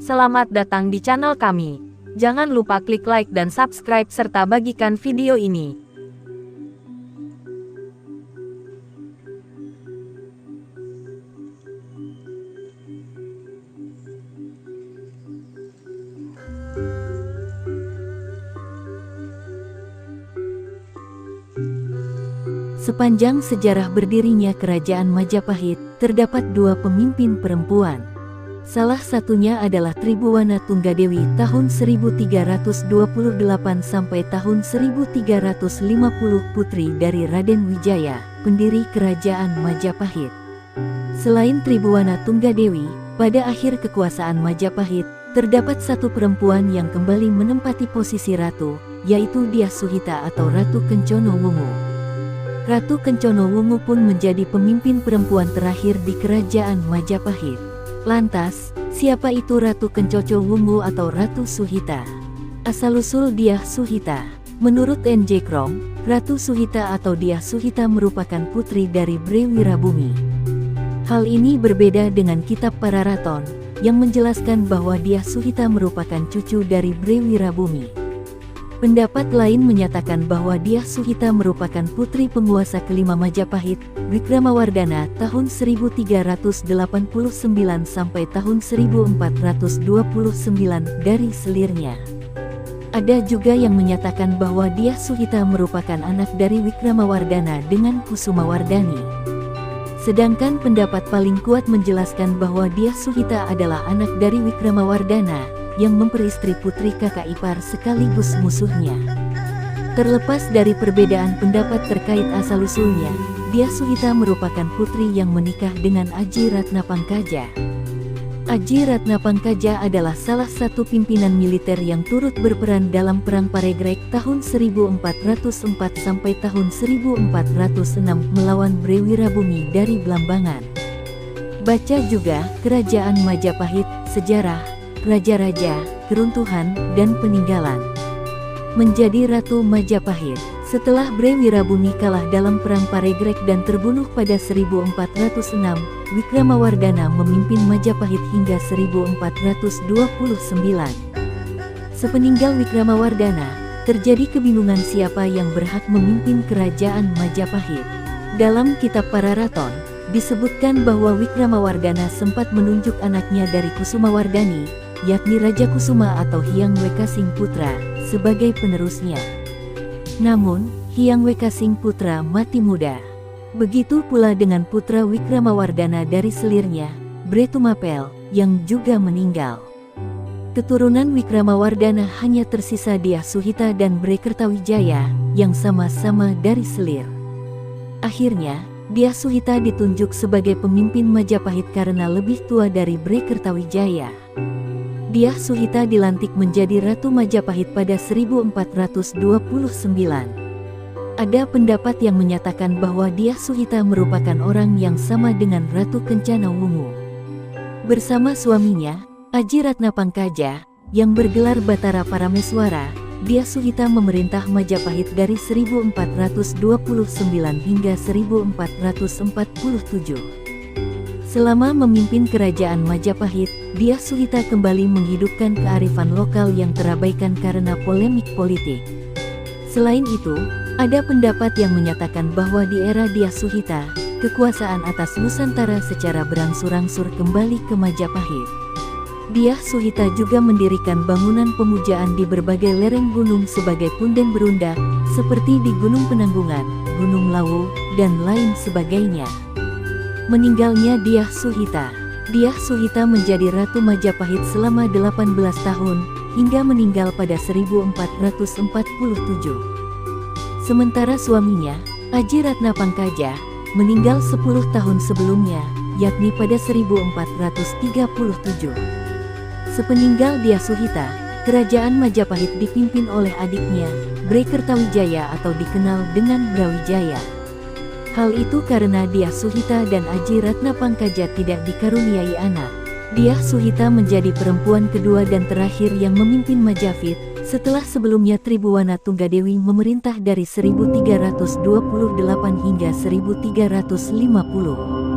Selamat datang di channel kami. Jangan lupa klik like dan subscribe serta bagikan video ini. Sepanjang sejarah berdirinya Kerajaan Majapahit, terdapat dua pemimpin perempuan. Salah satunya adalah Tribhuwana Tunggadewi tahun 1328 sampai tahun 1350, putri dari Raden Wijaya, pendiri Kerajaan Majapahit. Selain Tribhuwana Tunggadewi, pada akhir kekuasaan Majapahit, terdapat satu perempuan yang kembali menempati posisi ratu, yaitu Dyah Suhita atau Ratu Kencono Wungu. Ratu Kencono Wungu pun menjadi pemimpin perempuan terakhir di Kerajaan Majapahit. Lantas, siapa itu Ratu Kencono Wungu atau Ratu Suhita? Asal-usul Dyah Suhita. Menurut N.J. Krom, Ratu Suhita atau Dyah Suhita merupakan putri dari Bre Wirabumi. Hal ini berbeda dengan kitab Pararaton, yang menjelaskan bahwa Dyah Suhita merupakan cucu dari Bre Wirabumi. Pendapat lain menyatakan bahwa Dyah Suhita merupakan putri penguasa kelima Majapahit, Wikramawardhana tahun 1389 sampai tahun 1429 dari selirnya. Ada juga yang menyatakan bahwa Dyah Suhita merupakan anak dari Wikramawardhana dengan Kusumawardhani. Sedangkan pendapat paling kuat menjelaskan bahwa Dyah Suhita adalah anak dari Wikramawardhana, yang memperistri putri kakak ipar sekaligus musuhnya. Terlepas dari perbedaan pendapat terkait asal-usulnya, Dyah Suhita merupakan putri yang menikah dengan Aji Ratnapangkaja. Aji Ratnapangkaja adalah salah satu pimpinan militer yang turut berperan dalam Perang Paregrek tahun 1404 sampai tahun 1406 melawan Bre Wirabumi dari Blambangan. Baca juga Kerajaan Majapahit, Sejarah, Raja-Raja, Keruntuhan, dan Peninggalan. Menjadi Ratu Majapahit. Setelah Bre Wirabumi kalah dalam Perang Paregrek dan terbunuh pada 1406, Wikramawardhana memimpin Majapahit hingga 1429. Sepeninggal Wikramawardhana, terjadi kebingungan siapa yang berhak memimpin Kerajaan Majapahit. Dalam kitab Pararaton, disebutkan bahwa Wikramawardhana sempat menunjuk anaknya dari Kusumawardhani, yakni Raja Kusuma atau Hyang Wekasing Putra, sebagai penerusnya. Namun, Hyang Wekasing Putra mati muda. Begitu pula dengan putra Wikramawardhana dari selirnya, Bre Tumapel, yang juga meninggal. Keturunan Wikramawardhana hanya tersisa Dyah Suhita dan Bre Kertawijaya, yang sama-sama dari selir. Akhirnya, Dyah Suhita ditunjuk sebagai pemimpin Majapahit karena lebih tua dari Bre Kertawijaya. Dyah Suhita dilantik menjadi Ratu Majapahit pada 1429. Ada pendapat yang menyatakan bahwa Dyah Suhita merupakan orang yang sama dengan Ratu Kencana Wungu. Bersama suaminya, Aji Ratnapangkaja, yang bergelar Batara Parameswara, Dyah Suhita memerintah Majapahit dari 1429 hingga 1447. Selama memimpin Kerajaan Majapahit, Dyah Suhita kembali menghidupkan kearifan lokal yang terabaikan karena polemik politik. Selain itu, ada pendapat yang menyatakan bahwa di era Dyah Suhita, kekuasaan atas Nusantara secara berangsur-angsur kembali ke Majapahit. Dyah Suhita juga mendirikan bangunan pemujaan di berbagai lereng gunung sebagai punden berunda, seperti di Gunung Penanggungan, Gunung Lawu, dan lain sebagainya. Meninggalnya Dyah Suhita. Dyah Suhita menjadi Ratu Majapahit selama 18 tahun, hingga meninggal pada 1447. Sementara suaminya, Aji Ratnapangkaja, meninggal 10 tahun sebelumnya, yakni pada 1437. Sepeninggal Dyah Suhita, Kerajaan Majapahit dipimpin oleh adiknya, Bre Kertawijaya atau dikenal dengan Brawijaya. Hal itu karena Dyah Suhita dan Aji Ratnapangkaja tidak dikaruniai anak. Dyah Suhita menjadi perempuan kedua dan terakhir yang memimpin Majapahit, setelah sebelumnya Tribhuwana Tunggadewi memerintah dari 1328 hingga 1350.